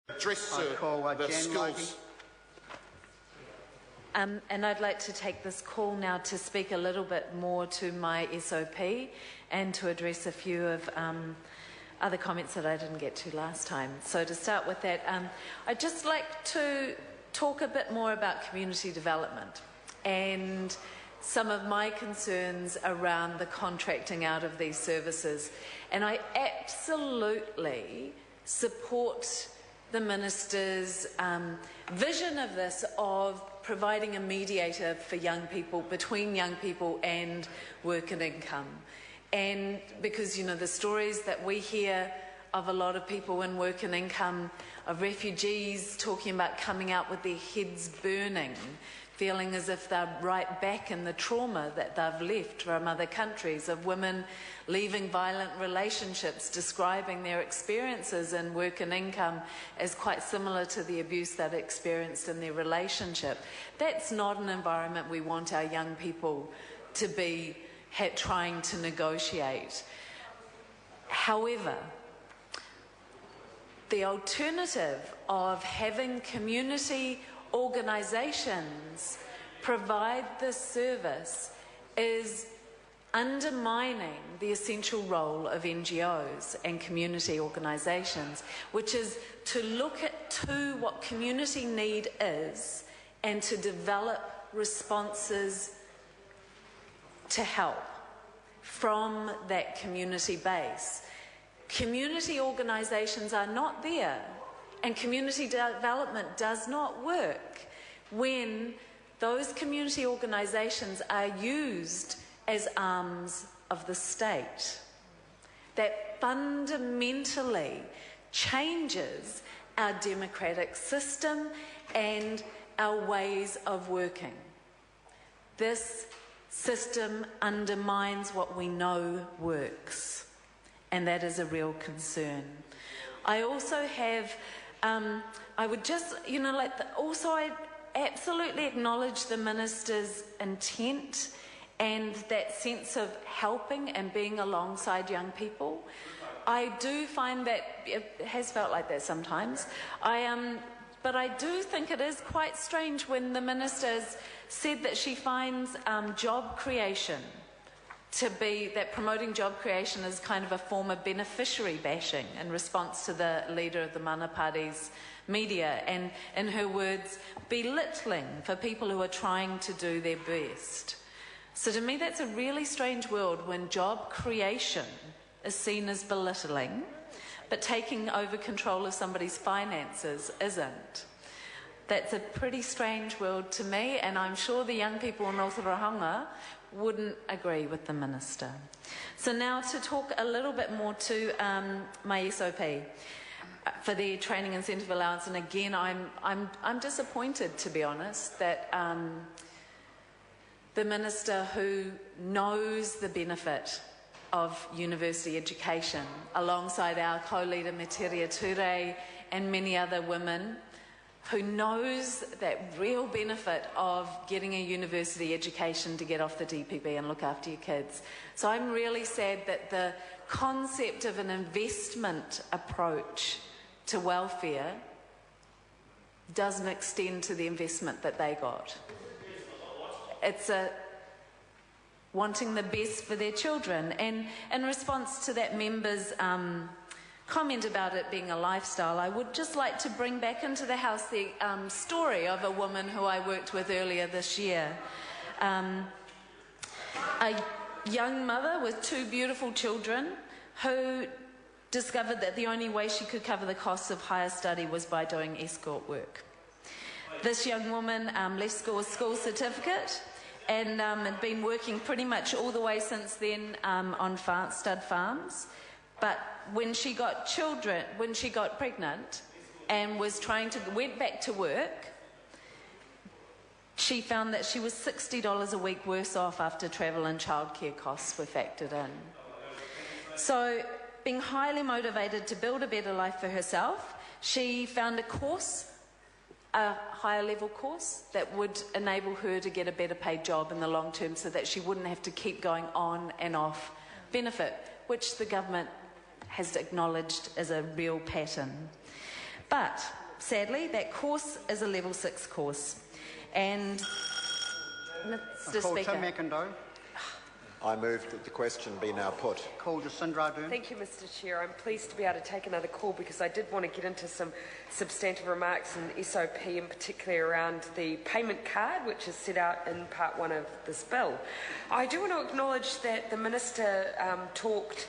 Address the skills. And I'd like to take this call now to speak a little bit more to my SOP and to address a few of other comments that I didn't get to last time. So to start with that, I'd just like to talk a bit more about community development and some of my concerns around the contracting out of these services. And I absolutely support the Minister's vision of this, of providing a mediator for young people, between young people and work and income. And because, you know, the stories that we hear of a lot of people in work and income, of refugees talking about coming out with their heads burning, feeling as if they're right back in the trauma that they've left from other countries, of women leaving violent relationships, describing their experiences in work and income as quite similar to the abuse they'd experienced in their relationship. That's not an environment we want our young people to be trying to negotiate. However, the alternative of having community organisations provide this service is undermining the essential role of NGOs and community organisations, which is to look at what community need is and to develop responses to help from that community base. Community organisations are not there, and community development does not work when those community organisations are used as arms of the state. That fundamentally changes our democratic system and our ways of working. This system undermines what we know works, and that is a real concern. I also have, I would just, you know, I absolutely acknowledge the Minister's intent and that sense of helping and being alongside young people. I do find that it has felt like that sometimes. But I do think it is quite strange when the Minister's said that she finds job creation to be, that promoting job creation is kind of a form of beneficiary bashing in response to the leader of the Mana Party's media, and, in her words, belittling for people who are trying to do their best. So to me, that's a really strange world when job creation is seen as belittling, but taking over control of somebody's finances isn't. That's a pretty strange world to me, and I'm sure the young people in Aotearoa wouldn't agree with the Minister. So now to talk a little bit more to my SOP for the training incentive allowance, and again, I'm disappointed, to be honest, that the Minister who knows the benefit of university education, alongside our co-leader Materia Ture and many other women, who knows that real benefit of getting a university education to get off the DPB and look after your kids. So I'm really sad that the concept of an investment approach to welfare doesn't extend to the investment that they got. It's a wanting the best for their children. And in response to that member's comment about it being a lifestyle, I would just like to bring back into the House the story of a woman who I worked with earlier this year. A young mother with two beautiful children who discovered that the only way she could cover the costs of higher study was by doing escort work. This young woman left school with a school certificate and had been working pretty much all the way since then on stud farms. But when she got pregnant and went back to work, she found that she was $60 a week worse off after travel and childcare costs were factored in. So, being highly motivated to build a better life for herself, she found a course, a higher level course, that would enable her to get a better paid job in the long term so that she wouldn't have to keep going on and off benefit, which the government has acknowledged as a real pattern. But sadly, that course is a level 6 course. And Mr. Call Tim Speaker. McIndoe. I move that the question be now put. Call Jacinda Ardern. Thank you, Mr. Chair. I'm pleased to be able to take another call because I did want to get into some substantive remarks in SOP, in particular around the payment card, which is set out in Part 1 of this bill. I do want to acknowledge that the Minister talked